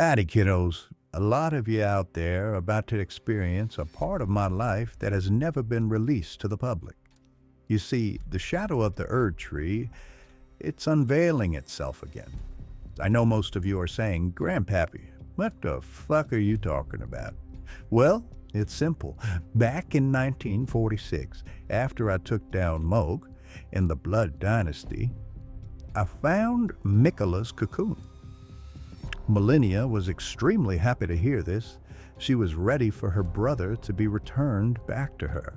Howdy, kiddos. A lot of you out there are about to experience a part of my life that has never been released to the public. You see, the shadow of the Erd Tree, it's unveiling itself again. I know most of you are saying, Grandpappy, what the fuck are you talking about? Well, it's simple. Back in 1946, after I took down Moog in the Blood Dynasty, I found Miquella's cocoon. Malenia was extremely happy to hear this. She was ready for her brother to be returned back to her.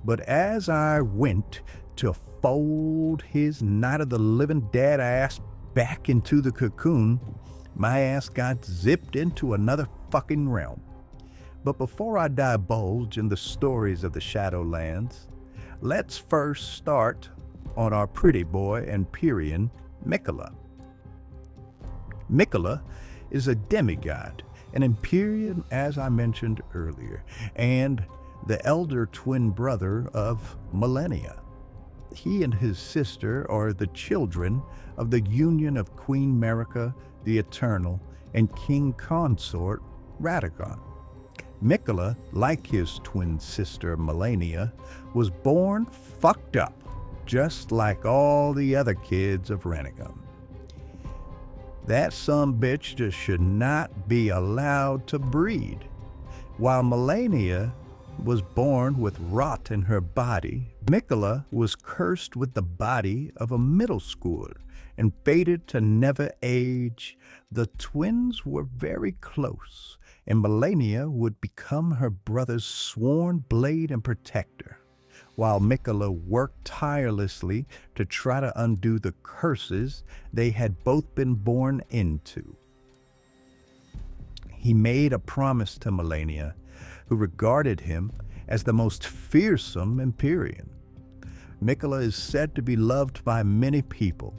But as I went to fold his Night of the Living Dead ass back into the cocoon, my ass got zipped into another fucking realm. But before I divulge in the stories of the Shadowlands, let's first start on our pretty boy Empyrean, Miquella. Miquella is a demigod, an Empyrean as I mentioned earlier, and the elder twin brother of Malenia. He and his sister are the children of the union of Queen Marika the Eternal and King Consort Radagon. Miquella, like his twin sister Malenia, was born fucked up, just like all the other kids of Renegon. That sumbitch just should not be allowed to breed. While Malenia was born with rot in her body, Miquella was cursed with the body of a middle schooler and fated to never age. The twins were very close, and Malenia would become her brother's sworn blade and protector, while Miquella worked tirelessly to try to undo the curses they had both been born into. He made a promise to Malenia, who regarded him as the most fearsome Empyrean. Miquella is said to be loved by many people.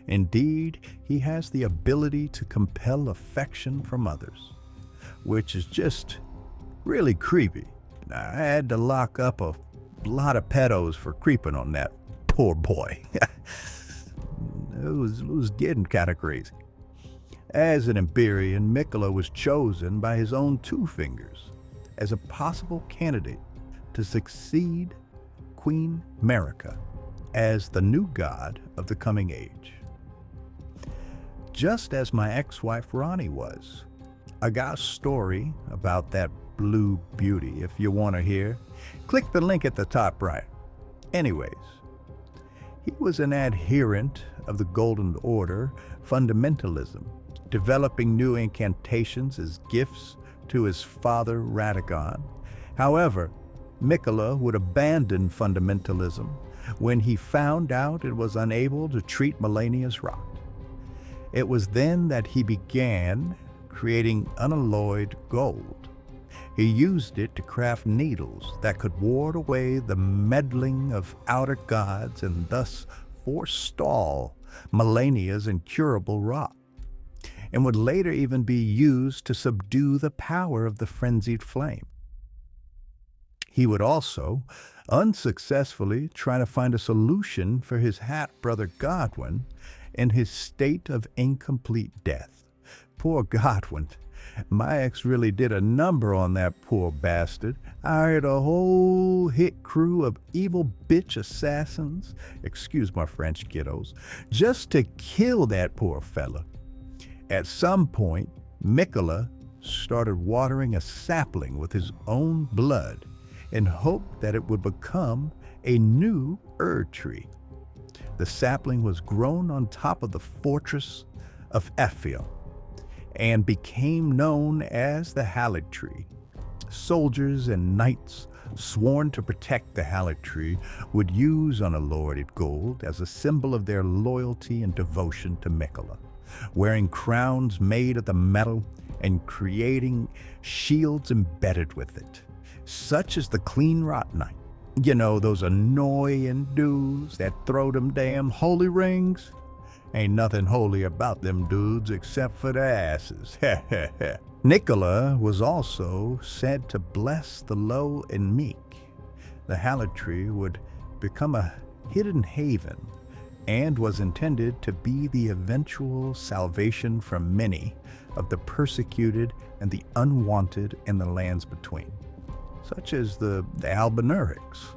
Indeed, he has the ability to compel affection from others, which is just really creepy. I had to lock up a lot of pedos for creeping on that poor boy. it was getting kind of crazy. As an Empyrean, Miquella was chosen by his own two fingers as a possible candidate to succeed Queen Marika as the new god of the coming age. Just as my ex-wife Ronnie was. I got a story about that blue beauty if you want to hear. Click the link at the top right. Anyways, he was an adherent of the Golden Order fundamentalism, developing new incantations as gifts to his father Radagon. However, Miquella would abandon fundamentalism when he found out it was unable to treat Malenia's rot. It was then that he began creating unalloyed gold. He used it to craft needles that could ward away the meddling of outer gods and thus forestall Malenia's incurable rot, and would later even be used to subdue the power of the frenzied flame. He would also unsuccessfully try to find a solution for his half-brother Godwyn in his state of incomplete death. Poor Godwyn. My ex really did a number on that poor bastard. I hired a whole hit crew of evil bitch assassins, excuse my French kiddos, just to kill that poor fella. At some point, Miquella started watering a sapling with his own blood in hope that it would become a new Erd Tree. The sapling was grown on top of the fortress of Ephiel and became known as the Hallett Tree. Soldiers and knights sworn to protect the Hallett Tree would use unalloyed gold as a symbol of their loyalty and devotion to Miquella, wearing crowns made of the metal and creating shields embedded with it, such as the Clean Rot Knight. You know, those annoying dudes that throw them damn holy rings? Ain't nothing holy about them dudes except for their asses. Miquella was also said to bless the low and meek. The Hallett Tree would become a hidden haven and was intended to be the eventual salvation from many of the persecuted and the unwanted in the lands between, such as the Albinurics.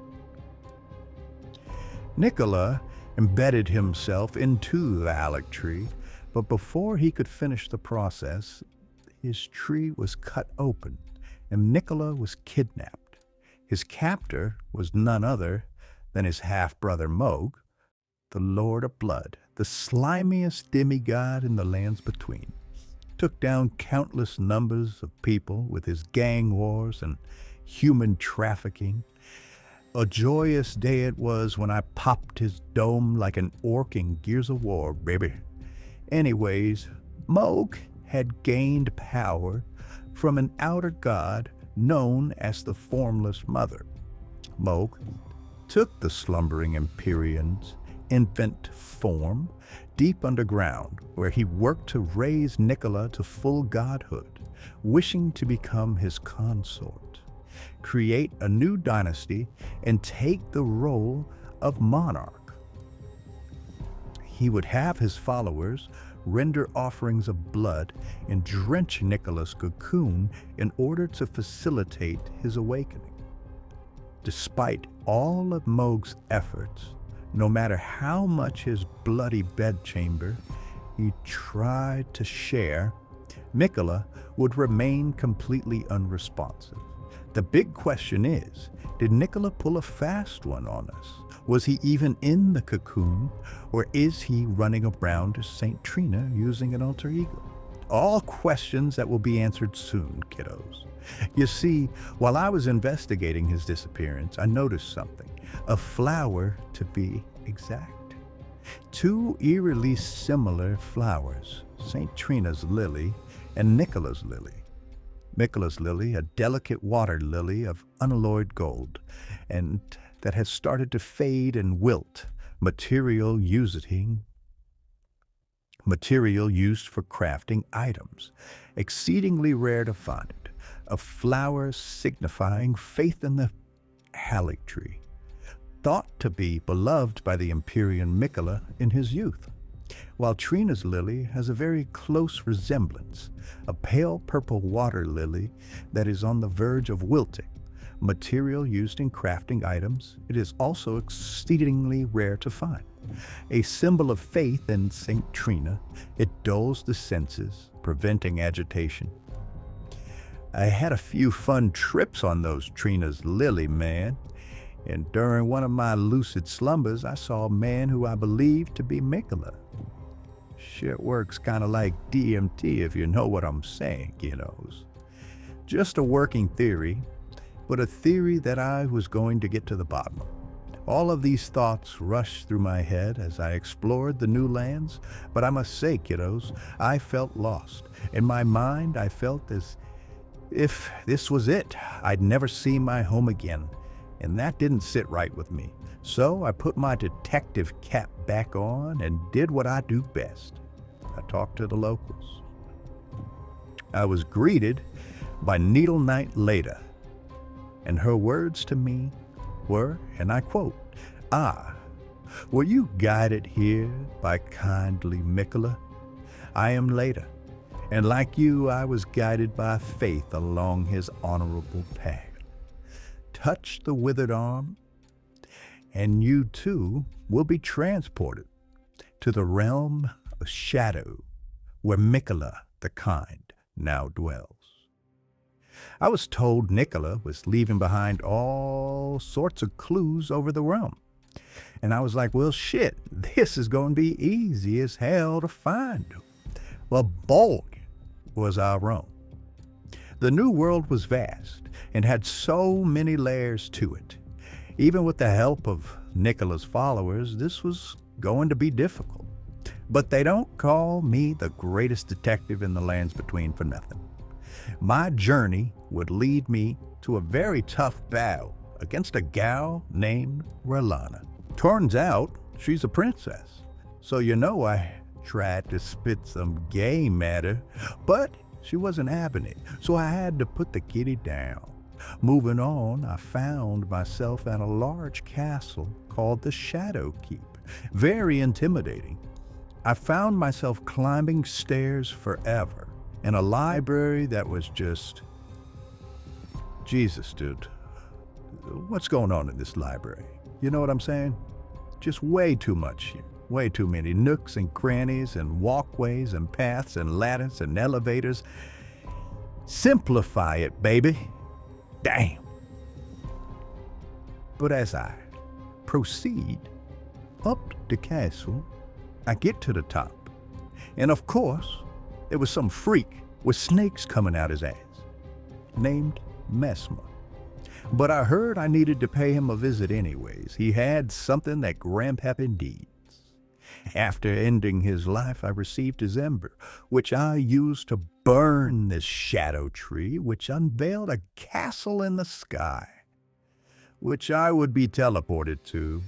Nicola embedded himself into the Haligtree, but before he could finish the process, his tree was cut open and Nicola was kidnapped. His captor was none other than his half-brother Mohg, the Lord of Blood, the slimiest demigod in the lands between. Took down countless numbers of people with his gang wars and human trafficking. A joyous day it was when I popped his dome like an orc in Gears of War, baby. Anyways, Mohg had gained power from an outer god known as the Formless Mother. Mohg took the slumbering Empyrean's infant form deep underground, where he worked to raise Nicola to full godhood, wishing to become his consort, create a new dynasty, and take the role of monarch. He would have his followers render offerings of blood and drench Nicola's cocoon in order to facilitate his awakening. Despite all of Mohg's efforts, no matter how much his bloody bedchamber he tried to share, Nicola would remain completely unresponsive. The big question is, did Nicola pull a fast one on us? Was he even in the cocoon, or is he running around as Saint Trina using an alter ego? All questions that will be answered soon, kiddos. You see, while I was investigating his disappearance, I noticed something. A flower, to be exact. Two eerily similar flowers, Saint Trina's lily and Nicola's lily. Nicola's lily, a delicate water lily of unalloyed gold, and that has started to fade and wilt, material used for crafting items, exceedingly rare to find, a flower signifying faith in the Haligtree, thought to be beloved by the Empyrean Nicola in his youth, while Trina's lily has a very close resemblance, a pale purple water lily that is on the verge of wilting. Material used in crafting items, it is also exceedingly rare to find. A symbol of faith in Saint Trina, it dulls the senses, preventing agitation. I had a few fun trips on those Trina's lily, man, and during one of my lucid slumbers, I saw a man who I believed to be Nicola. Shit works kind of like DMT, if you know what I'm saying, kiddos. Just a working theory, but a theory that I was going to get to the bottom of. All of these thoughts rushed through my head as I explored the new lands, but I must say, kiddos, I felt lost. In my mind, I felt as if this was it. I'd never see my home again, and that didn't sit right with me. So I put my detective cap back on and did what I do best. I talked to the locals. I was greeted by Needle Knight Leda, and her words to me were, and I quote, "Ah, were you guided here by kindly Nicola? I am Leda, and like you, I was guided by faith along his honorable path. Touch the withered arm, and you too will be transported to the realm of shadow, where Nicola the Kind now dwells." I was told Nicola was leaving behind all sorts of clues over the realm. And I was like, well, shit, this is going to be easy as hell to find. Well, Bolg was our own. The new world was vast and had so many layers to it. Even with the help of Nicola's followers, this was going to be difficult. But they don't call me the greatest detective in the lands between for nothing. My journey would lead me to a very tough battle against a gal named R'hllana. Turns out she's a princess, so I tried to spit some game at her, but she wasn't having it, so I had to put the kitty down. Moving on, I found myself at a large castle called the Shadow Keep, very intimidating. I found myself climbing stairs forever in a library that was just, Jesus, dude. What's going on in this library? You know what I'm saying? Just way too much here. Way too many nooks and crannies and walkways and paths and ladders and elevators. Simplify it, baby. Damn. But as I proceed up the castle, I get to the top. And of course, there was some freak with snakes coming out his ass, named Messmer. But I heard I needed to pay him a visit anyways. He had something that Grandpappy needs. After ending his life, I received his ember, which I used to burn this shadow tree, which unveiled a castle in the sky, which I would be teleported to.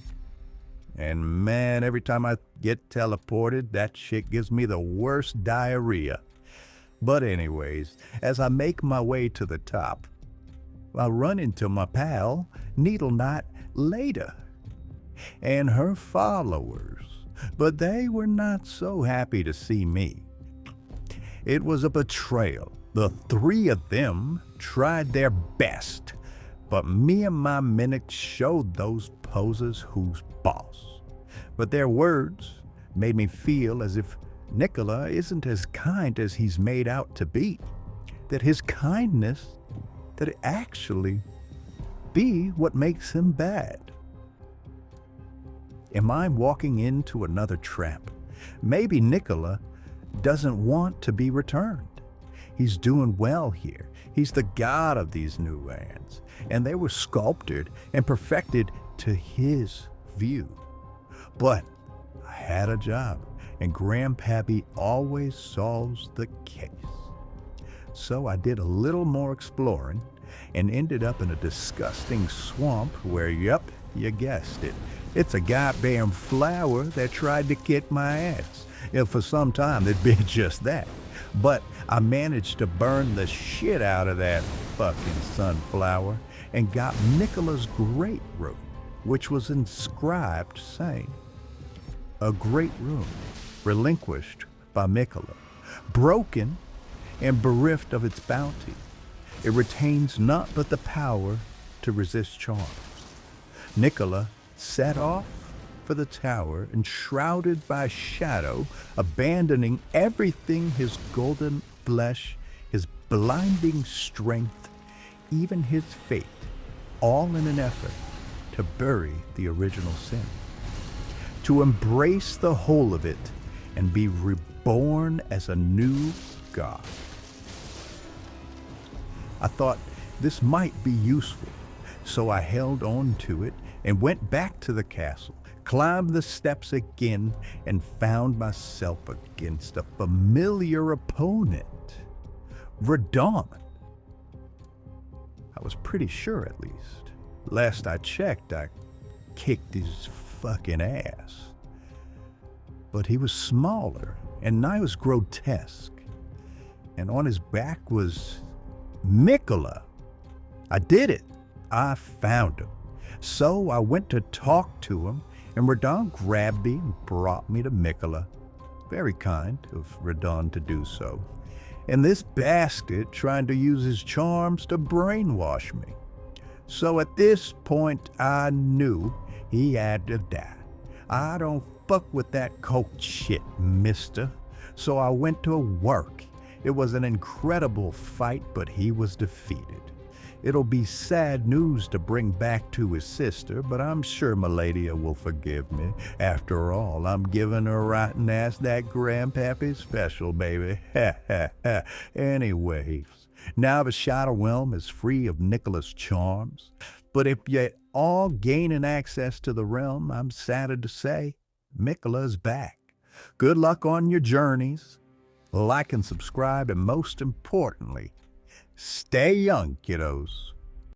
And man, every time I get teleported, that shit gives me the worst diarrhea. But anyways, as I make my way to the top, I run into my pal, Needle Knot, later, and her followers, but they were not so happy to see me. It was a betrayal. The three of them tried their best, but me and my mimics showed those posers who's boss. But their words made me feel as if Nicola isn't as kind as he's made out to be, that his kindness that it actually be what makes him bad. Am I walking into another trap? Maybe Nicola doesn't want to be returned. He's doing well here. He's the god of these new lands, and they were sculpted and perfected to his view. But I had a job, and Grandpappy always solves the case. So I did a little more exploring and ended up in a disgusting swamp where, yep, you guessed it, it's a goddamn flower that tried to kick my ass. And for some time it'd been just that. But I managed to burn the shit out of that fucking sunflower and got Nicola's great room, which was inscribed saying, "A great room, relinquished by Nicola, broken and bereft of its bounty. It retains naught but the power to resist charms." Nicola set off for the tower, enshrouded by shadow, abandoning everything, his golden flesh, his blinding strength, even his fate, all in an effort to bury the original sin, to embrace the whole of it and be reborn as a new god. I thought this might be useful, so I held on to it and went back to the castle, climbed the steps again, and found myself against a familiar opponent, Radahn. I was pretty sure, at least. Last I checked, I kicked his fucking ass. But he was smaller, and nigh was grotesque, and on his back was Nicola. I did it. I found him. So I went to talk to him, and Radahn grabbed me and brought me to Nicola. Very kind of Radahn to do so. And this bastard trying to use his charms to brainwash me. So at this point, I knew he had to die. I don't fuck with that cult shit, mister. So I went to work. It was an incredible fight, but he was defeated. It'll be sad news to bring back to his sister, but I'm sure Maladia will forgive me. After all, I'm giving her rotten ass that Grandpappy special, baby. Ha ha ha. Anyways, now the Shadow Realm is free of Nicola's charms, but if you're all gaining access to the realm, I'm saddened to say, Nicola's back. Good luck on your journeys. Like and subscribe, and most importantly, stay young, kiddos.